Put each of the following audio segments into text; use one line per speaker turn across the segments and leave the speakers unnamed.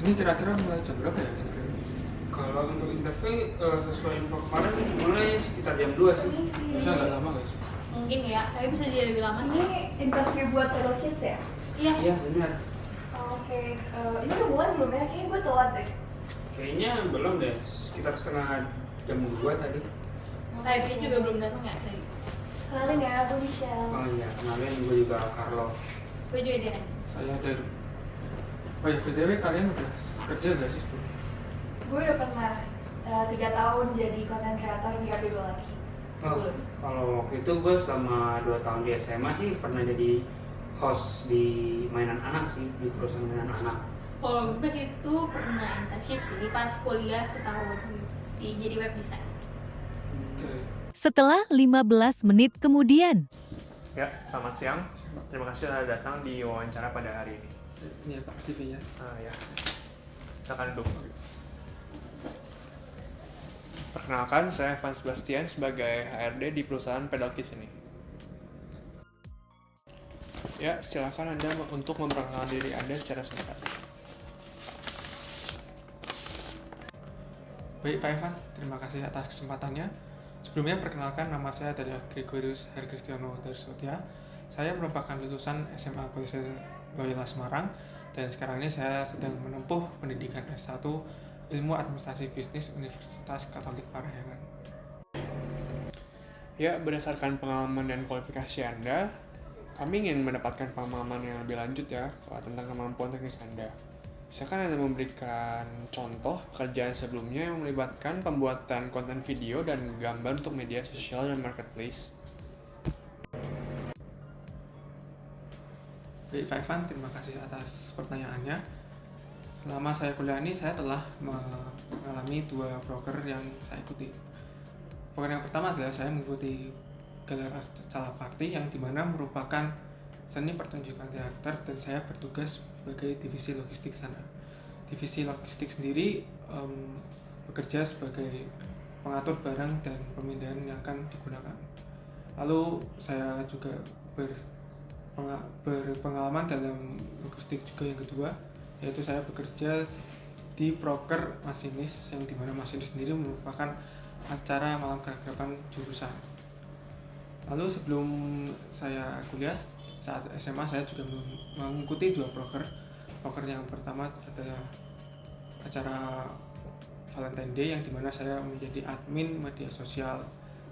Ini kira-kira mulai jam berapa ya interview?
Kalau untuk interview sesuai info kemarin mulai sekitar jam 2 sih.
Bisa nggak lama guys?
Mungkin ya, tapi bisa jadi lebih lama sih.
Ini interview buat Pedal Kids ya?
Iya.
Iya benar.
Oke, ini udah mulai belum ya? Kayaknya gue telat deh.
Kayaknya belum deh, sekitar setengah jam 2 tadi.
Dia juga belum datang ya tadi.
Kenalin ya, gue Michelle.
Oh iya, kenalin gue juga Carlo.
Gue juga dia.
Saya dari. Oh ya, BTW kalian udah kerja nggak sih?
Gue udah pernah 3 tahun jadi content creator di Ardego lagi. Sebelum.
Kalau waktu itu gue selama 2 tahun di SMA sih pernah jadi host di mainan anak sih, di perusahaan mainan anak.
Kalau gue situ pernah internship sih pas kuliah setahun jadi web design.
Oke.
Setelah 15 menit kemudian.
Ya, selamat siang. Terima kasih telah datang di wawancara pada hari ini.
Ini ya Pak CV-nya.
Ya, silakan duduk. Perkenalkan, saya Evan Sebastian sebagai HRD di perusahaan Pedal Kids ini. Ya, silakan Anda untuk memperkenalkan diri Anda secara singkat.
Baik Pak Evan, terima kasih atas kesempatannya. Sebelumnya perkenalkan, nama saya adalah Gregorius Herkristiano Darsotia. Saya merupakan lulusan SMA Kolese Loyola Semarang dan sekarang ini saya sedang menempuh pendidikan S1 Ilmu Administrasi Bisnis Universitas Katolik Parahyangan.
Ya, berdasarkan pengalaman dan kualifikasi Anda, kami ingin mendapatkan pemahaman yang lebih lanjut ya tentang kemampuan teknis Anda. Bisakah Anda memberikan contoh pekerjaan sebelumnya yang melibatkan pembuatan konten video dan gambar untuk media sosial dan marketplace?
Baik Pak Evan, terima kasih atas pertanyaannya. Selama saya kuliah ini, saya telah mengalami 2 proker yang saya ikuti. Proker yang pertama adalah saya mengikuti Galer Acara Party yang dimana merupakan seni pertunjukan teater dan saya bertugas sebagai divisi logistik sana. Divisi logistik sendiri bekerja sebagai pengatur barang dan pemindahan yang akan digunakan. Lalu saya juga berpengalaman dalam logistik juga yang kedua, yaitu saya bekerja di proker masinis yang dimana masinis sendiri merupakan acara malam keakraban jurusan. Lalu sebelum saya kuliah saat SMA saya juga mengikuti 2 proker. Proker yang pertama adalah acara Valentine Day yang dimana saya menjadi admin media sosial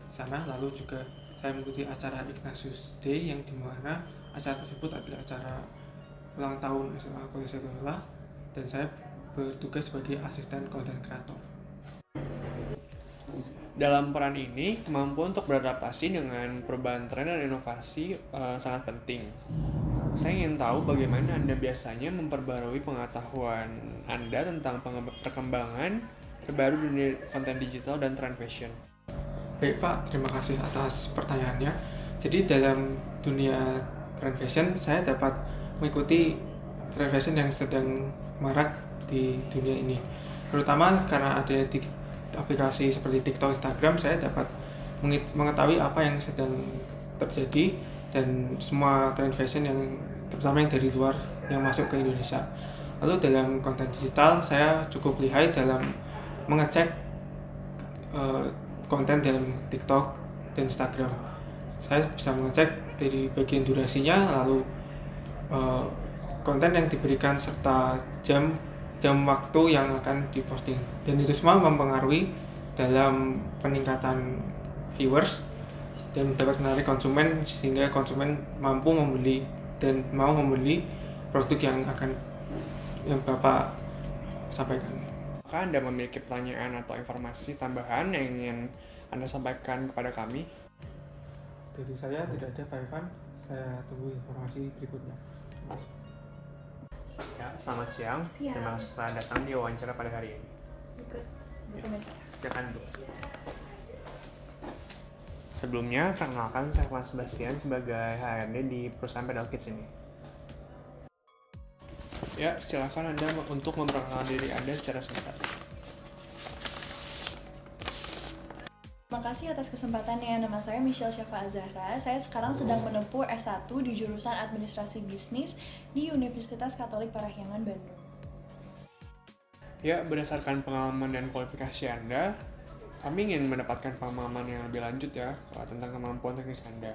sana. Lalu juga saya mengikuti acara Ignatius Day yang dimana acara tersebut adalah acara ulang tahun SMA Kolese Loyola dan saya bertugas sebagai asisten content creator.
Dalam peran ini, kemampuan untuk beradaptasi dengan perubahan tren dan inovasi sangat penting. Saya ingin tahu bagaimana Anda biasanya memperbarui pengetahuan Anda tentang perkembangan terbaru dunia konten digital dan tren fashion.
Baik Pak, terima kasih atas pertanyaannya. Jadi dalam dunia tren fashion, saya dapat mengikuti tren fashion yang sedang marak di dunia ini. Terutama karena ada di aplikasi seperti TikTok, Instagram, saya dapat mengetahui apa yang sedang terjadi dan semua tren fashion yang terutama yang dari luar yang masuk ke Indonesia. Lalu dalam konten digital, saya cukup lihai dalam mengecek konten dalam TikTok dan Instagram. Saya bisa mengecek dari bagian durasinya, lalu konten yang diberikan serta jam waktu yang akan diposting, dan itu semua mempengaruhi dalam peningkatan viewers dan dapat menarik konsumen sehingga konsumen mampu membeli dan mau membeli produk yang Bapak sampaikan.
Apakah Anda memiliki pertanyaan atau informasi tambahan yang ingin Anda sampaikan kepada kami?
Dari saya tidak ada Pak Evan, saya tunggu informasi berikutnya.
Ya, selamat siang. Terima kasih telah datang di wawancara pada hari ini.
Ikut.
Silakan duduk. Sebelumnya, perkenalkan saya Evan Sebastian sebagai HRD di perusahaan Pedal Kids ini. Ya, silakan Anda untuk memperkenalkan diri Anda secara singkat.
Terima kasih atas kesempatannya. Nama saya Michelle Syafa Azahra. Saya sekarang sedang menempuh S1 di jurusan Administrasi Bisnis di Universitas Katolik Parahyangan, Bandung.
Ya, berdasarkan pengalaman dan kualifikasi Anda, kami ingin mendapatkan pemahaman yang lebih lanjut ya tentang kemampuan teknis Anda.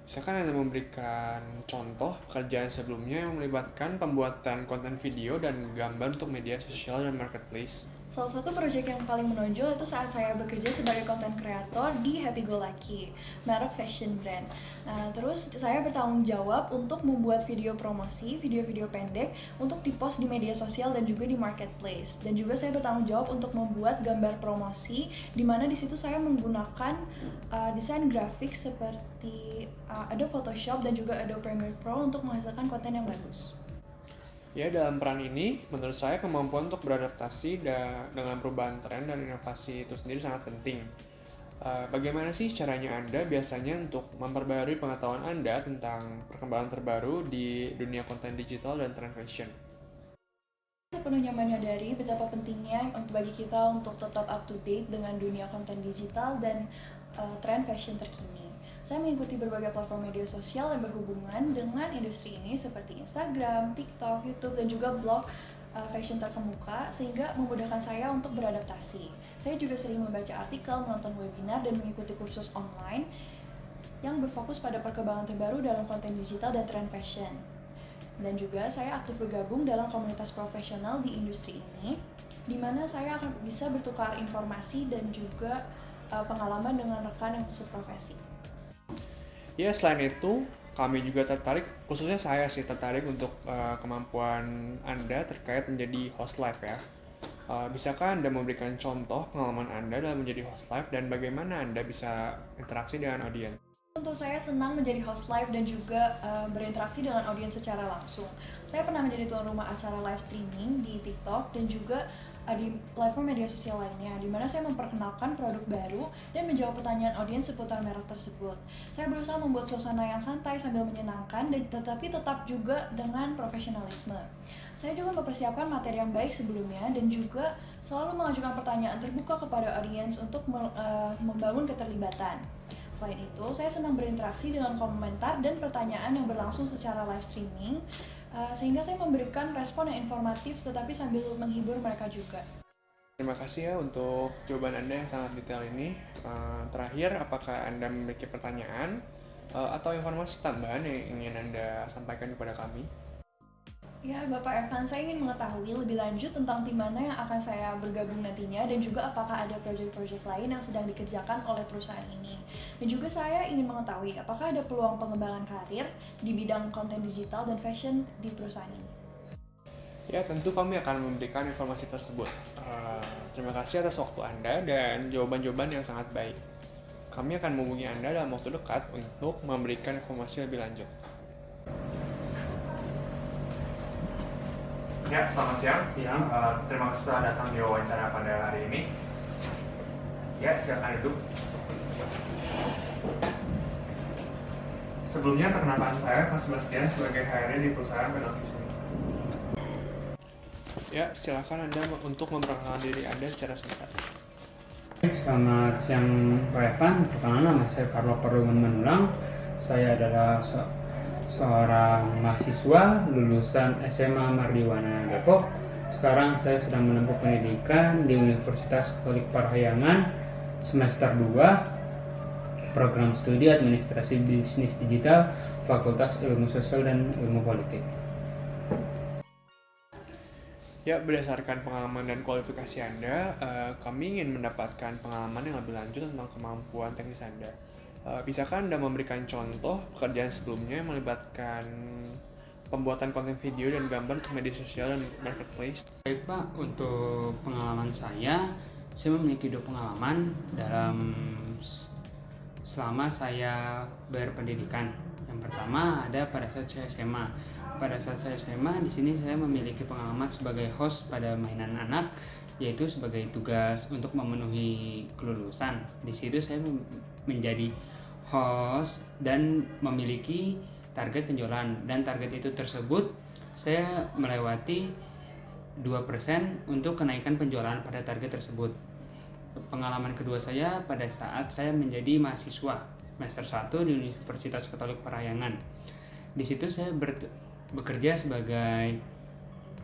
Misalkan Anda memberikan contoh pekerjaan sebelumnya yang melibatkan pembuatan konten video dan gambar untuk media sosial dan marketplace.
Salah satu proyek yang paling menonjol itu saat saya bekerja sebagai content creator di Happy Go Lucky, merek fashion brand. Nah, terus saya bertanggung jawab untuk membuat video promosi, video-video pendek untuk dipost di media sosial dan juga di marketplace. Dan juga saya bertanggung jawab untuk membuat gambar promosi, di mana di situ saya menggunakan desain grafik seperti Adobe Photoshop dan juga Adobe Premiere Pro untuk menghasilkan konten yang bagus.
Ya, dalam peran ini, menurut saya kemampuan untuk beradaptasi dengan perubahan tren dan inovasi itu sendiri sangat penting. Bagaimana sih caranya Anda biasanya untuk memperbarui pengetahuan Anda tentang perkembangan terbaru di dunia konten digital dan tren fashion?
Sepenuhnya menyadari betapa pentingnya bagi kita untuk tetap up to date dengan dunia konten digital dan tren fashion terkini. Saya mengikuti berbagai platform media sosial yang berhubungan dengan industri ini seperti Instagram, TikTok, YouTube, dan juga blog fashion terkemuka sehingga memudahkan saya untuk beradaptasi. Saya juga sering membaca artikel, menonton webinar, dan mengikuti kursus online yang berfokus pada perkembangan terbaru dalam konten digital dan tren fashion. Dan juga saya aktif bergabung dalam komunitas profesional di industri ini, di mana saya akan bisa bertukar informasi dan juga pengalaman dengan rekan yang seprofesi.
Ya, selain itu, kami juga tertarik, khususnya saya sih tertarik untuk kemampuan Anda terkait menjadi host live ya. Bisakah Anda memberikan contoh pengalaman Anda dalam menjadi host live dan bagaimana Anda bisa interaksi dengan audiens?
Tentu saya senang menjadi host live dan juga berinteraksi dengan audiens secara langsung. Saya pernah menjadi tuan rumah acara live streaming di TikTok dan juga di platform media sosial lainnya, di mana saya memperkenalkan produk baru dan menjawab pertanyaan audiens seputar merek tersebut. Saya berusaha membuat suasana yang santai sambil menyenangkan, dan tetapi tetap juga dengan profesionalisme. Saya juga mempersiapkan materi yang baik sebelumnya dan juga selalu mengajukan pertanyaan terbuka kepada audiens untuk membangun keterlibatan. Selain itu, saya senang berinteraksi dengan komentar dan pertanyaan yang berlangsung secara live streaming, sehingga saya memberikan respon yang informatif tetapi sambil menghibur mereka juga.
Terima kasih ya untuk jawaban Anda yang sangat detail ini. Terakhir, apakah Anda memiliki pertanyaan atau informasi tambahan yang ingin Anda sampaikan kepada kami?
Ya, Bapak Evan, saya ingin mengetahui lebih lanjut tentang tim mana yang akan saya bergabung nantinya dan juga apakah ada proyek-proyek lain yang sedang dikerjakan oleh perusahaan ini. Dan juga saya ingin mengetahui apakah ada peluang pengembangan karir di bidang konten digital dan fashion di perusahaan ini.
Ya, tentu kami akan memberikan informasi tersebut. Terima kasih atas waktu Anda dan jawaban-jawaban yang sangat baik. Kami akan menghubungi Anda dalam waktu dekat untuk memberikan informasi lebih lanjut. Ya, selamat siang. Terima kasih telah datang di wawancara pada hari ini. Ya, silakan duduk. Sebelumnya, perkenalkan saya, Mas Sebastian, sebagai HRD di perusahaan penalti Sumi. Ya, silakan Anda untuk memperkenalkan diri Anda secara singkat.
Selamat siang Pak Evan, perkenalkan nama saya Carlo Perdoman Manulang. Saya adalah seorang mahasiswa lulusan SMA Mardiwana Depok. Sekarang saya sedang menempuh pendidikan di Universitas Katolik Parahyangan semester 2, program studi Administrasi Bisnis Digital, Fakultas Ilmu Sosial dan Ilmu Politik.
Ya, berdasarkan pengalaman dan kualifikasi Anda, kami ingin mendapatkan pengalaman yang lebih lanjut tentang kemampuan teknis Anda. Bisakah Anda memberikan contoh pekerjaan sebelumnya yang melibatkan pembuatan konten video dan gambar untuk media sosial dan marketplace?
Baik Pak, untuk pengalaman saya memiliki 2 pengalaman selama saya berpendidikan. Yang pertama ada pada saat saya SMA. Pada saat saya SMA, di sini saya memiliki pengalaman sebagai host pada mainan anak, yaitu sebagai tugas untuk memenuhi kelulusan. Di situ saya menjadi host dan memiliki target penjualan, dan target itu tersebut saya melewati 2% untuk kenaikan penjualan pada target tersebut. Pengalaman kedua saya pada saat saya menjadi mahasiswa semester 1 di Universitas Katolik Parahyangan. Di situ saya bekerja sebagai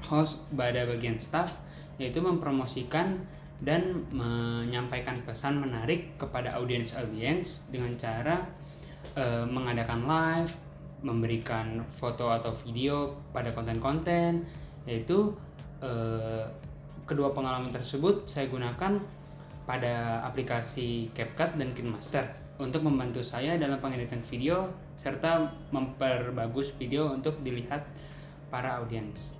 host pada bagian staff yaitu mempromosikan dan menyampaikan pesan menarik kepada audiens dengan cara mengadakan live, memberikan foto atau video pada konten-konten, yaitu kedua pengalaman tersebut saya gunakan pada aplikasi CapCut dan KineMaster untuk membantu saya dalam pengeditan video serta memperbagus video untuk dilihat para audiens.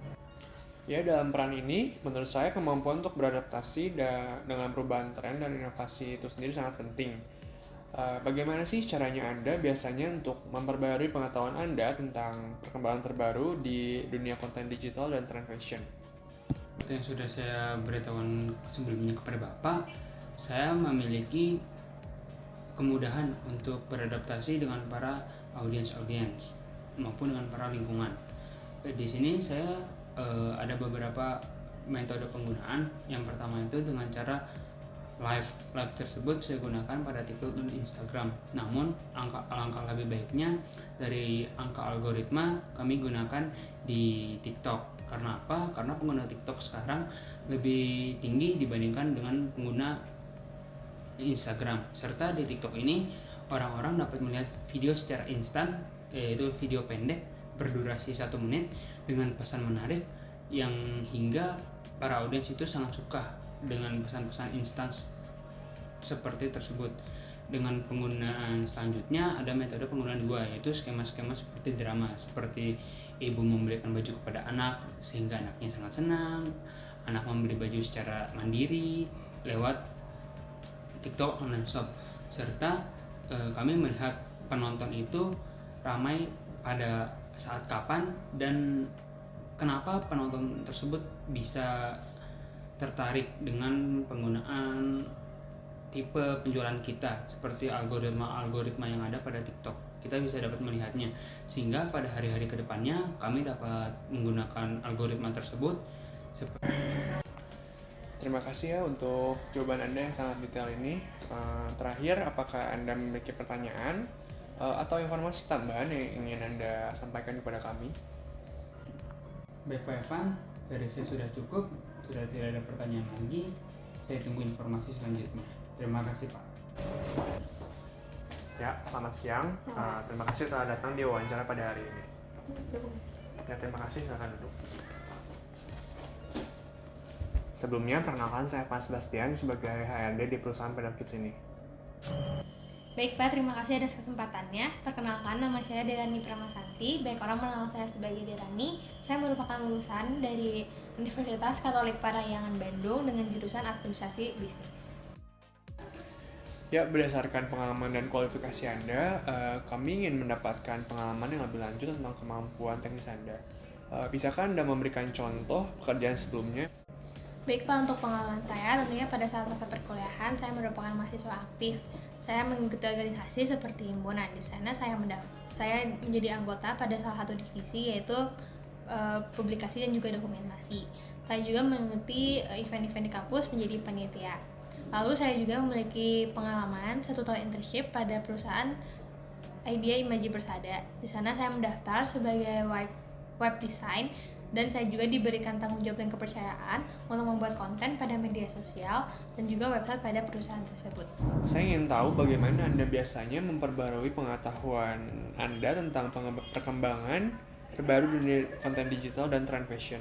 Ya, dalam peran ini, menurut saya kemampuan untuk beradaptasi dengan perubahan tren dan inovasi itu sendiri sangat penting. Bagaimana sih caranya Anda biasanya untuk memperbarui pengetahuan Anda tentang perkembangan terbaru di dunia konten digital dan tren fashion?
Seperti yang sudah saya beritahukan sebelumnya kepada Bapak, saya memiliki kemudahan untuk beradaptasi dengan para audiens maupun dengan para lingkungan. Di sini saya ada beberapa metode penggunaan. Yang pertama itu dengan cara live tersebut saya gunakan pada TikTok dan Instagram. Namun alangkah lebih baiknya dari angka algoritma kami gunakan di TikTok. Karena apa? Karena pengguna TikTok sekarang lebih tinggi dibandingkan dengan pengguna Instagram. Serta di TikTok ini orang-orang dapat melihat video secara instan, yaitu video pendek berdurasi 1 menit dengan pesan menarik yang hingga para audiens itu sangat suka dengan pesan-pesan instan seperti tersebut. Dengan penggunaan selanjutnya ada metode penggunaan 2, yaitu skema-skema seperti drama, seperti ibu membelikan baju kepada anak sehingga anaknya sangat senang, anak membeli baju secara mandiri lewat TikTok online shop, serta kami melihat penonton itu ramai pada saat kapan dan kenapa penonton tersebut bisa tertarik dengan penggunaan tipe penjualan kita seperti algoritma yang ada pada TikTok. Kita bisa dapat melihatnya sehingga pada hari-hari kedepannya kami dapat menggunakan algoritma tersebut.
Terima kasih ya untuk jawaban Anda yang sangat detail ini. Terakhir, apakah Anda memiliki pertanyaan atau informasi tambahan yang ingin Anda sampaikan kepada kami?
Baik Pak Evan, dari saya sudah cukup, sudah tidak ada pertanyaan lagi. Saya tunggu informasi selanjutnya. Terima kasih Pak.
Ya, selamat siang. Terima kasih telah datang di wawancara pada hari ini. Ya, terima kasih. Silakan duduk. Sebelumnya, perkenalkan saya Pak Sebastian sebagai HRD di perusahaan Pedal Kids ini.
Baik Pak, terima kasih atas kesempatannya. Perkenalkan, nama saya Delani Pramasanti. Baik orang mengenal saya sebagai Delani. Saya merupakan lulusan dari Universitas Katolik Parahyangan Bandung dengan jurusan Administrasi Bisnis.
Ya, berdasarkan pengalaman dan kualifikasi Anda, kami ingin mendapatkan pengalaman yang lebih lanjut tentang kemampuan teknis Anda. Bisakah Anda memberikan contoh pekerjaan sebelumnya?
Baik Pak, untuk pengalaman saya tentunya pada saat masa perkuliahan saya merupakan mahasiswa aktif. Saya mengikuti organisasi seperti himpunan. Di sana saya menjadi anggota pada salah satu divisi yaitu publikasi dan juga dokumentasi. Saya juga mengikuti event-event di kampus menjadi panitia. Lalu saya juga memiliki pengalaman 1 tahun internship pada perusahaan Idea Imaji Persada. Di sana saya mendaftar sebagai web design dan saya juga diberikan tanggung jawab dan kepercayaan untuk membuat konten pada media sosial dan juga website pada perusahaan tersebut.
Saya ingin tahu bagaimana Anda biasanya memperbarui pengetahuan Anda tentang perkembangan terbaru dunia konten digital dan tren fashion.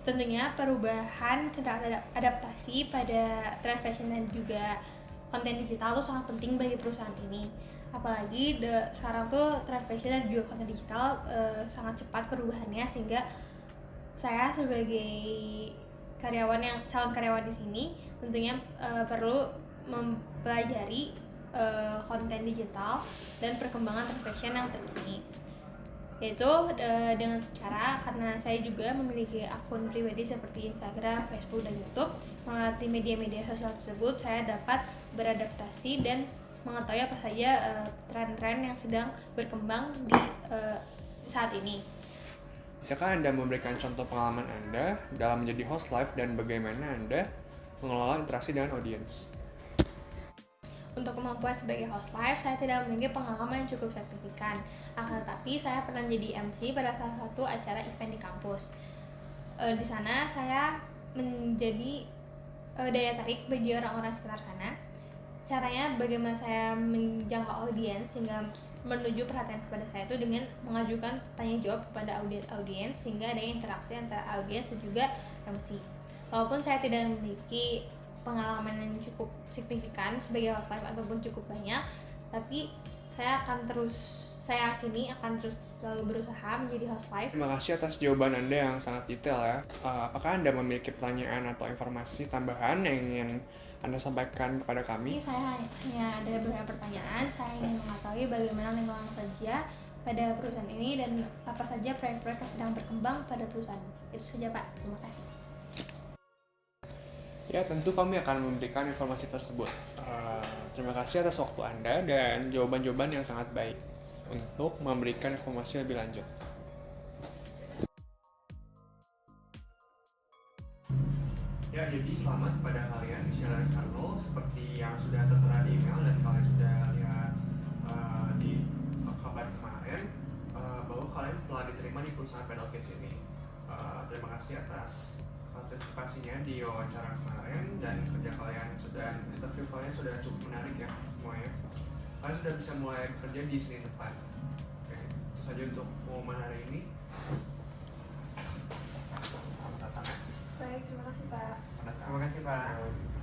Tentunya perubahan serta adaptasi pada tren fashion dan juga konten digital itu sangat penting bagi perusahaan ini. Apalagi sekarang tuh tren fashion dan juga konten digital sangat cepat perubahannya, sehingga saya sebagai calon karyawan di sini tentunya perlu mempelajari konten digital dan perkembangan tren fashion yang terkini. Yaitu dengan cara, karena saya juga memiliki akun pribadi seperti Instagram, Facebook, dan YouTube. Melalui media-media sosial tersebut saya dapat beradaptasi dan mengetahui apa saja tren-tren yang sedang berkembang di saat ini.
Bisakah Anda memberikan contoh pengalaman Anda dalam menjadi host live dan bagaimana Anda mengelola interaksi dengan audiens?
Untuk kemampuan sebagai host live, saya tidak memiliki pengalaman yang cukup signifikan. Akan tetapi, saya pernah menjadi MC pada salah satu acara event di kampus. Di sana saya menjadi daya tarik bagi orang-orang sekitar sana. Caranya bagaimana saya menjangkau audiens sehingga menuju perhatian kepada saya itu dengan mengajukan tanya jawab kepada audiens sehingga ada interaksi antara audiens dan juga MC. Walaupun saya tidak memiliki pengalaman yang cukup signifikan sebagai host live ataupun cukup banyak, tapi saya yakini akan terus selalu berusaha menjadi host live.
Terima kasih atas jawaban Anda yang sangat detail ya. Apakah Anda memiliki pertanyaan atau informasi tambahan yang ingin Anda sampaikan kepada kami?
Ini saya hanya ada beberapa pertanyaan. Saya ingin mengetahui bagaimana lingkungan kerja pada perusahaan ini dan apa saja proyek-proyek yang sedang berkembang pada perusahaan. Itu saja Pak, terima kasih.
Ya, tentu kami akan memberikan informasi tersebut. Terima kasih atas waktu Anda dan jawaban-jawaban yang sangat baik untuk memberikan informasi lebih lanjut. Ya, jadi selamat kepada kalian Michelle dan Carlo, seperti yang sudah tertera di email dan kalian sudah lihat di kabar kemarin bahwa kalian telah diterima di perusahaan Pedalcase ini. Terima kasih atas partisipasinya di wawancara kemarin dan kerja kalian interview kalian sudah cukup menarik ya semuanya. Kalian sudah bisa mulai bekerja di Senin depan. Oke, itu saja untuk pengumuman hari ini. Selamat datang ya.
Baik, terima kasih Pak.
Selamat datang.
Terima kasih Pak.